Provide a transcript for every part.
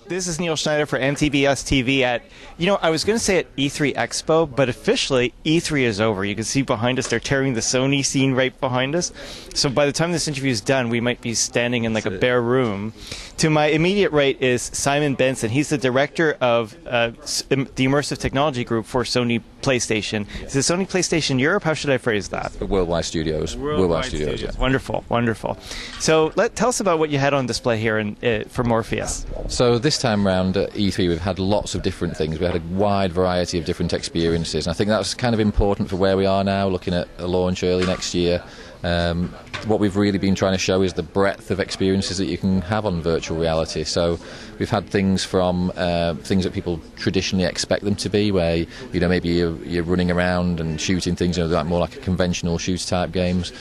This is Neil Schneider for MTBS-TV at, I was going to say at E3 Expo, but officially E3 is over. You can see behind us, they're tearing the Sony scene right behind us. So by the time this interview is done, we might be standing in like a bare room. To my immediate right is Simon Benson. He's the director of the Immersive Technology Group for Sony PlayStation. Is it Sony PlayStation Europe? How should I phrase that? Worldwide Studios. Worldwide Studios, yeah. Wonderful, wonderful. So tell us about what you had on display here for Morpheus. So this time around at E3 we've had lots of different things. We had a wide variety of different experiences, and I think that's kind of important for where we are now, looking at a launch early next year. What we've really been trying to show is the breadth of experiences that you can have on virtual reality. So we've had things from things that people traditionally expect them to be, where maybe you're running around and shooting things, more like a conventional shooter type games.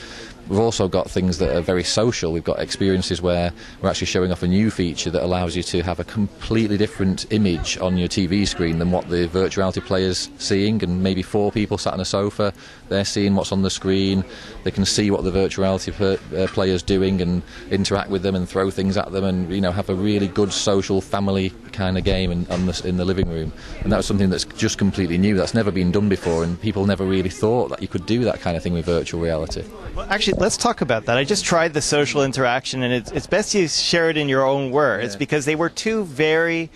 We've also got things that are very social. We've got experiences where we're actually showing off a new feature that allows you to have a completely different image on your TV screen than what the virtual reality player's seeing, and maybe 4 people sat on a sofa, they're seeing what's on the screen, they can see what the virtual reality player's doing and interact with them and throw things at them, and have a really good social family kind of game in the living room. And that was something that's just completely new, that's never been done before, and people never really thought that you could do that kind of thing with virtual reality. Well, actually, let's talk about that. I just tried the social interaction, and it's best you share it in your own words, because they were two very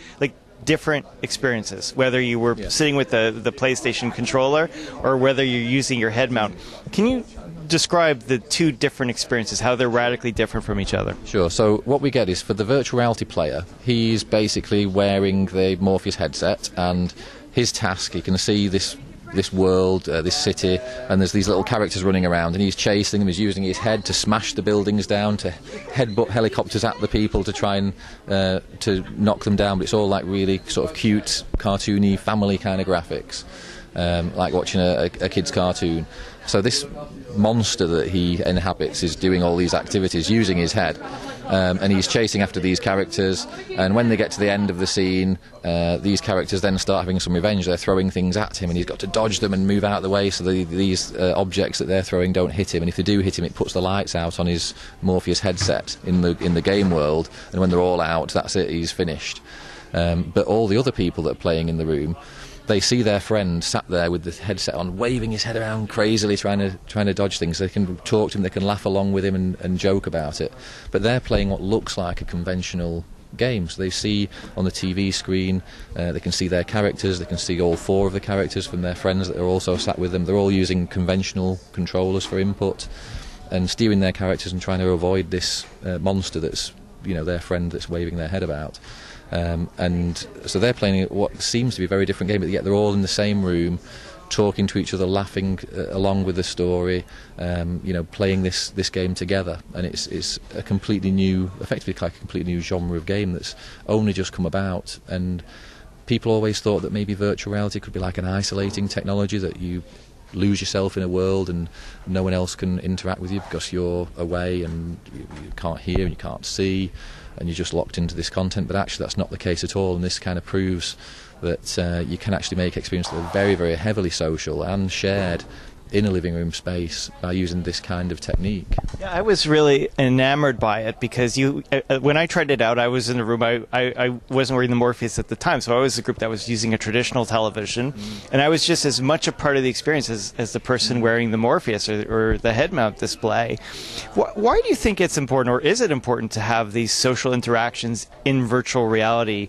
different experiences, whether you were sitting with the PlayStation controller or whether you're using your head mount. Can you describe the two different experiences, how they're radically different from each other? Sure. So what we get is, for the virtual reality player, he's basically wearing the Morpheus headset, and his task, he can see this world, this city, and there's these little characters running around, and he's chasing them. He's using his head to smash the buildings down, to headbutt helicopters at the people to try and to knock them down. But it's all like really sort of cute, cartoony, family kind of graphics, like watching a kid's cartoon. So this monster that he inhabits is doing all these activities using his head, and he's chasing after these characters, and when they get to the end of the scene, these characters then start having some revenge. They're throwing things at him, and he's got to dodge them and move out of the way so these objects that they're throwing don't hit him, and if they do hit him, it puts the lights out on his Morpheus headset in the game world, and when they're all out, that's it, he's finished. But all the other people that are playing in the room, they see their friend sat there with the headset on, waving his head around crazily, trying to dodge things. They can talk to him, they can laugh along with him and joke about it. But they're playing what looks like a conventional game. So they see on the TV screen, they can see their characters, they can see all 4 of the characters from their friends that are also sat with them. They're all using conventional controllers for input and steering their characters and trying to avoid this monster that's their friend that's waving their head about. And so they're playing what seems to be a very different game, but yet they're all in the same room, talking to each other, laughing along with the story, playing this game together. And it's a completely new, effectively like a completely new genre of game that's only just come about. And people always thought that maybe virtual reality could be like an isolating technology, that you lose yourself in a world and no one else can interact with you because you're away and you can't hear and you can't see, and you're just locked into this content. But actually that's not the case at all, and this kind of proves that you can actually make experiences that are very, very heavily social and shared in a living room space by using this kind of technique. Yeah, I was really enamored by it because when I tried it out, I was in a room, I wasn't wearing the Morpheus at the time, so I was the group that was using a traditional television, and I was just as much a part of the experience as the person wearing the Morpheus or the head mount display. Why do you think it's important, or is it important, to have these social interactions in virtual reality?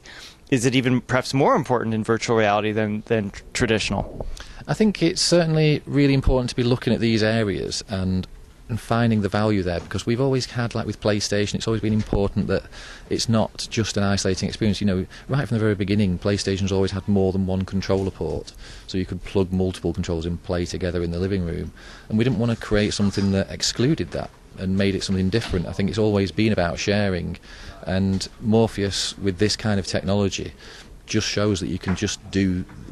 Is it even perhaps more important in virtual reality than traditional? I think it's certainly really important to be looking at these areas and finding the value there, because we've always had, like with PlayStation, it's always been important that it's not just an isolating experience. Right from the very beginning, PlayStation's always had more than one controller port, so you could plug multiple controllers and play together in the living room, and we didn't want to create something that excluded that and made it something different. I think it's always been about sharing, and Morpheus with this kind of technology just shows that you can just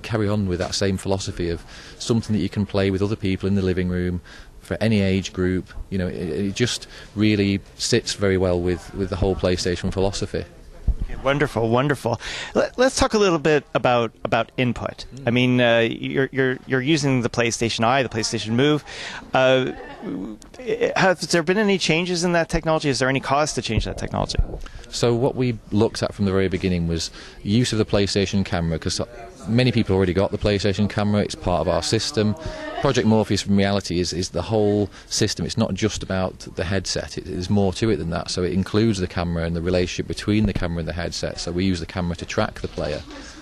carry on with that same philosophy of something that you can play with other people in the living room for any age group. It just really sits very well with the whole PlayStation philosophy. Wonderful, wonderful. Let's talk a little bit about input. I mean, you're using the PlayStation Eye, the PlayStation Move. has there been any changes in that technology? Is there any cause to change that technology? So what we looked at from the very beginning was use of the PlayStation camera, because many people already got the PlayStation camera. It's part of our system. Project Morpheus in reality is the whole system. It's not just about the headset. There's more to it than that. So it includes the camera and the relationship between the camera and the headset. So we use the camera to track the player.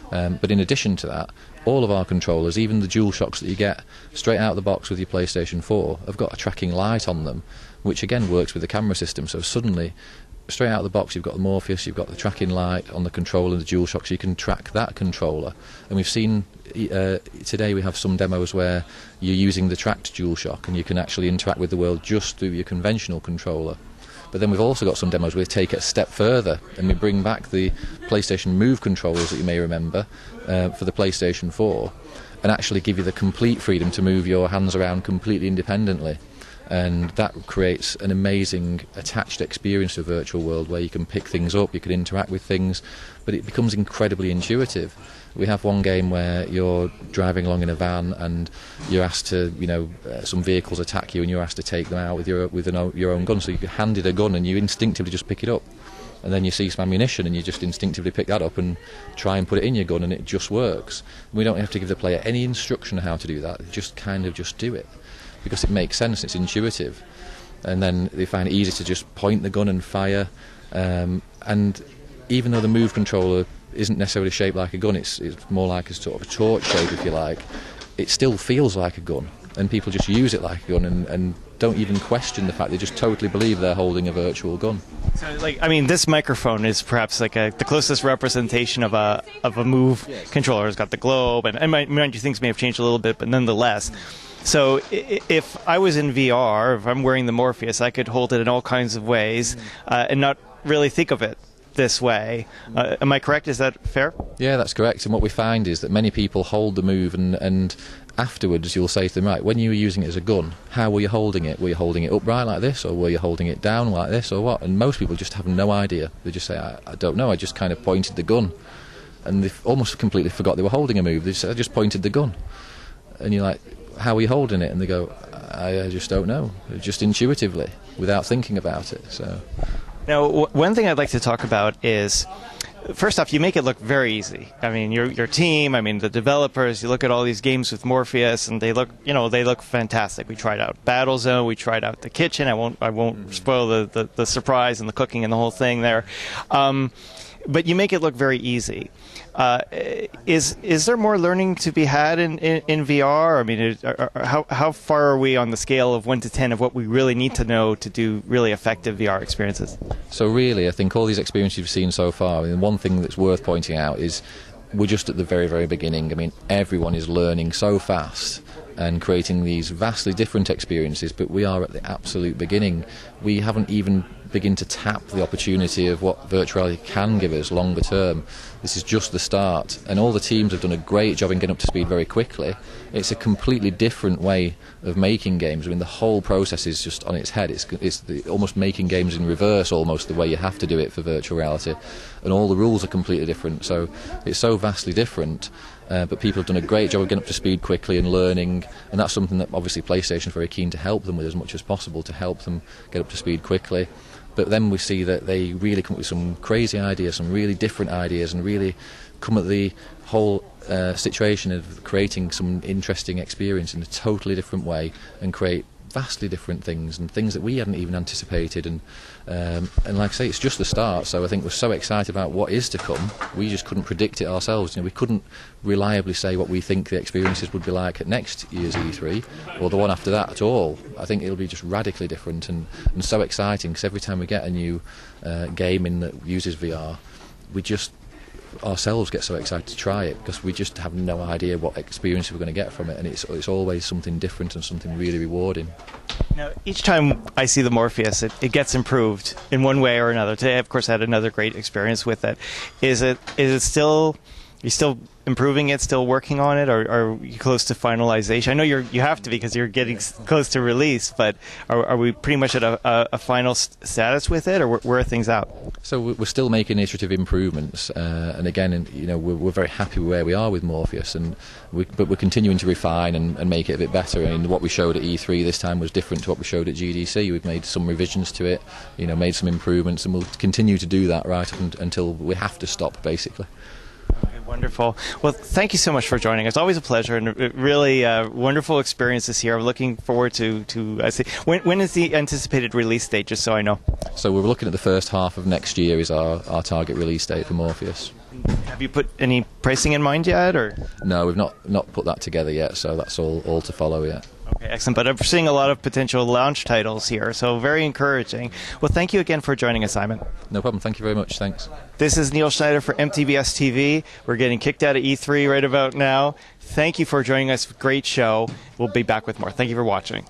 But in addition to that, all of our controllers, even the DualShocks that you get straight out of the box with your PlayStation 4, have got a tracking light on them, which again works with the camera system. So suddenly, straight out of the box, you've got the Morpheus, you've got the tracking light on the controller and the DualShocks, so you can track that controller. And we've seen today we have some demos where you're using the tracked DualShock and you can actually interact with the world just through your conventional controller. But then we've also got some demos where we take it a step further and we bring back the PlayStation Move controllers that you may remember for the PlayStation 4 and actually give you the complete freedom to move your hands around completely independently. And that creates an amazing attached experience to a virtual world where you can pick things up, you can interact with things, but it becomes incredibly intuitive. We have one game where you're driving along in a van and you're asked to, some vehicles attack you and you're asked to take them out with your own gun. So you're handed a gun and you instinctively just pick it up. And then you see some ammunition and you just instinctively pick that up and try and put it in your gun, and it just works. We don't have to give the player any instruction on how to do that. They just do it because it makes sense, it's intuitive. And then they find it easy to just point the gun and fire. And even though the Move controller isn't necessarily shaped like a gun, it's more like a sort of a torch shape, if you like, it still feels like a gun. And people just use it like a gun and don't even question the fact, they just totally believe they're holding a virtual gun. So, this microphone is perhaps the closest representation of a Move controller. It's got the globe, and mind you, things may have changed a little bit, but nonetheless. So if I was in VR, if I'm wearing the Morpheus, I could hold it in all kinds of ways and not really think of it this way. Am I correct? Is that fair? Yeah, that's correct. And what we find is that many people hold the Move and afterwards you'll say to them, right, when you were using it as a gun, how were you holding it? Were you holding it upright like this, or were you holding it down like this, or what? And most people just have no idea. They just say, I don't know, I just kind of pointed the gun. And they've almost completely forgot they were holding a Move. They said, I just pointed the gun. And you're like, how are you holding it? And they go, I just don't know, just intuitively, without thinking about it. So now, one thing I'd like to talk about is, first off, you make it look very easy. I mean, your team, the developers, you look at all these games with Morpheus and they look fantastic. We tried out Battlezone, we tried out the kitchen. I won't spoil the surprise and the cooking and the whole thing there. But you make it look very easy. Is there more learning to be had in VR? How far are we on the scale of 1 to 10 of what we really need to know to do really effective VR experiences? So really, I think all these experiences you've seen so far, one thing that's worth pointing out is we're just at the very, very beginning. Everyone is learning so fast and creating these vastly different experiences, but we are at the absolute beginning. We haven't even begin to tap the opportunity of what virtual reality can give us longer term. This is just the start, and all the teams have done a great job in getting up to speed very quickly. It's a completely different way of making games. The whole process is just on its head. It's almost making games in reverse, almost the way you have to do it for virtual reality, and all the rules are completely different. So it's so vastly different. But people have done a great job of getting up to speed quickly and learning, and that's something that obviously PlayStation is very keen to help them with as much as possible, to help them get up to speed quickly. But then we see that they really come up with some crazy ideas, some really different ideas, and really come at the whole situation of creating some interesting experience in a totally different way and create vastly different things and things that we hadn't even anticipated. And like I say, it's just the start. So I think we're so excited about what is to come. We just couldn't predict it ourselves. We couldn't reliably say what we think the experiences would be like at next year's E3 or the one after that at all. I think it'll be just radically different and so exciting, because every time we get a new game in that uses VR, we just ourselves get so excited to try it, because we just have no idea what experience we're going to get from it, and it's always something different and something really rewarding. Now, each time I see the Morpheus, it gets improved in one way or another. Today, of course, I had another great experience with it. Is it still you still improving it, still working on it, or are you close to finalization? I know you have to because you're getting close to release, but are we pretty much at a final status with it, or where are things at? So we're still making iterative improvements, and again, we're very happy where we are with Morpheus, but we're continuing to refine and make it a bit better. I mean, what we showed at E3 this time was different to what we showed at GDC. We've made some revisions to it, made some improvements, and we'll continue to do that right up until we have to stop, basically. Okay, wonderful. Well, thank you so much for joining us. It's always a pleasure and a really wonderful experience this year. I'm looking forward to see. When is the anticipated release date, just so I know? So we're looking at the first half of next year is our target release date for Morpheus. Have you put any pricing in mind yet, or? No, we've not put that together yet, so that's all to follow yet. Okay, excellent. But I'm seeing a lot of potential launch titles here, so very encouraging. Well, thank you again for joining us, Simon. No problem. Thank you very much. Thanks. This is Neil Schneider for MTBS-TV. We're getting kicked out of E3 right about now. Thank you for joining us. Great show. We'll be back with more. Thank you for watching.